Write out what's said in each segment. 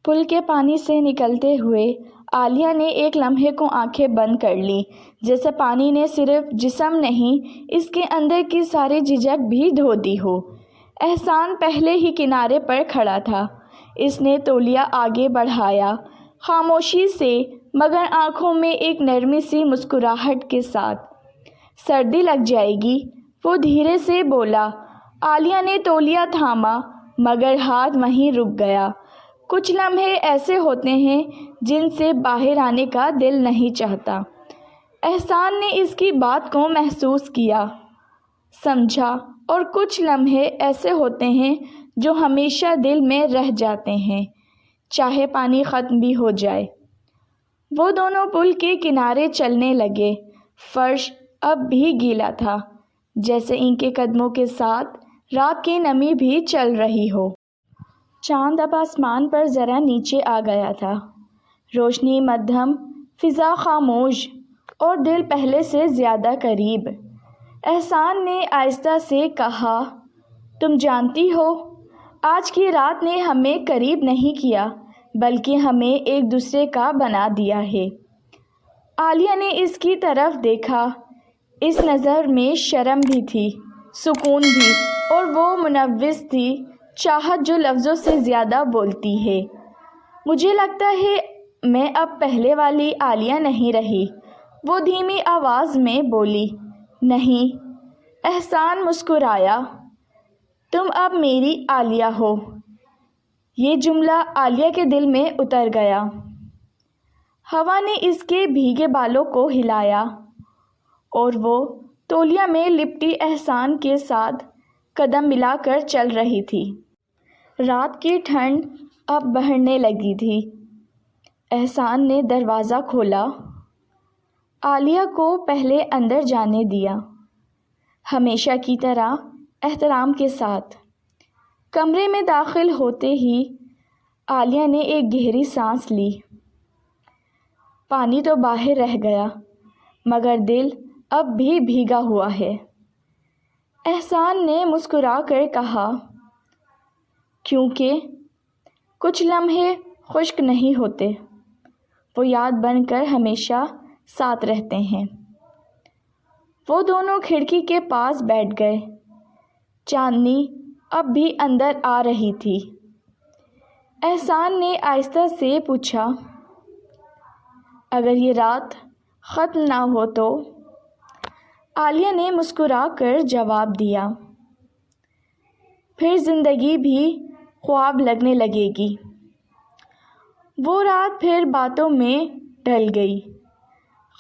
پل کے پانی سے نکلتے ہوئے عالیہ نے ایک لمحے کو آنکھیں بند کر لی، جیسے پانی نے صرف جسم نہیں، اس کے اندر کی ساری جھجک بھی دھو دی ہو۔ احسان پہلے ہی کنارے پر کھڑا تھا۔ اس نے تولیہ آگے بڑھایا، خاموشی سے مگر آنکھوں میں ایک نرمی سی مسکراہٹ کے ساتھ۔ سردی لگ جائے گی، وہ دھیرے سے بولا۔ عالیہ نے تولیہ تھاما مگر ہاتھ وہیں رک گیا۔ کچھ لمحے ایسے ہوتے ہیں جن سے باہر آنے کا دل نہیں چاہتا۔ احسان نے اس کی بات کو محسوس کیا، سمجھا، اور کچھ لمحے ایسے ہوتے ہیں جو ہمیشہ دل میں رہ جاتے ہیں، چاہے پانی ختم بھی ہو جائے۔ وہ دونوں پل کے کنارے چلنے لگے۔ فرش اب بھی گیلا تھا، جیسے ان کے قدموں کے ساتھ رات کی نمی بھی چل رہی ہو۔ چاند اب آسمان پر ذرا نیچے آ گیا تھا، روشنی مدھم، فضا خاموش، اور دل پہلے سے زیادہ قریب۔ احسان نے آہستہ سے کہا، تم جانتی ہو، آج کی رات نے ہمیں قریب نہیں کیا بلکہ ہمیں ایک دوسرے کا بنا دیا ہے۔ عالیہ نے اس کی طرف دیکھا۔ اس نظر میں شرم بھی تھی، سکون بھی، اور وہ منوس تھی، چاہت جو لفظوں سے زیادہ بولتی ہے۔ مجھے لگتا ہے میں اب پہلے والی عالیہ نہیں رہی، وہ دھیمی آواز میں بولی۔ نہیں، احسان مسکرایا، تم اب میری عالیہ ہو۔ یہ جملہ عالیہ کے دل میں اتر گیا۔ ہوا نے اس کے بھیگے بالوں کو ہلایا اور وہ تولیہ میں لپٹی احسان کے ساتھ قدم ملا کر چل رہی تھی۔ رات کی ٹھنڈ اب بڑھنے لگی تھی۔ احسان نے دروازہ کھولا، عالیہ کو پہلے اندر جانے دیا، ہمیشہ کی طرح احترام کے ساتھ۔ کمرے میں داخل ہوتے ہی عالیہ نے ایک گہری سانس لی۔ پانی تو باہر رہ گیا مگر دل اب بھی بھیگا ہوا ہے۔ احسان نے مسکرا کر کہا، کیونکہ کچھ لمحے خشک نہیں ہوتے، وہ یاد بن کر ہمیشہ ساتھ رہتے ہیں۔ وہ دونوں کھڑکی کے پاس بیٹھ گئے۔ چاندنی اب بھی اندر آ رہی تھی۔ احسان نے آہستہ سے پوچھا، اگر یہ رات ختم نہ ہو تو؟ عالیہ نے مسکرا کر جواب دیا، پھر زندگی بھی خواب لگنے لگے گی۔ وہ رات پھر باتوں میں ڈل گئی،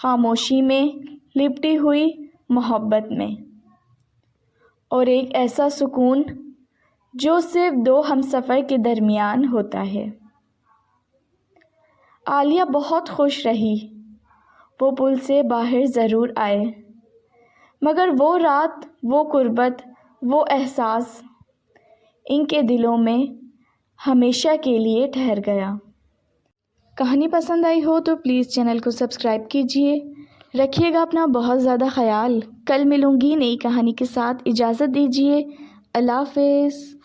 خاموشی میں، لپٹی ہوئی محبت میں، اور ایک ایسا سکون جو صرف دو ہمسفر کے درمیان ہوتا ہے۔ عالیہ بہت خوش رہی۔ وہ پل سے باہر ضرور آئے مگر وہ رات، وہ قربت، وہ احساس ان کے دلوں میں ہمیشہ کے لیے ٹھہر گیا۔ کہانی پسند آئی ہو تو پلیز چینل کو سبسکرائب کیجیے۔ رکھیے گا اپنا بہت زیادہ خیال۔ کل ملوں گی نئی کہانی کے ساتھ، اجازت دیجیے، اللہ حافظ۔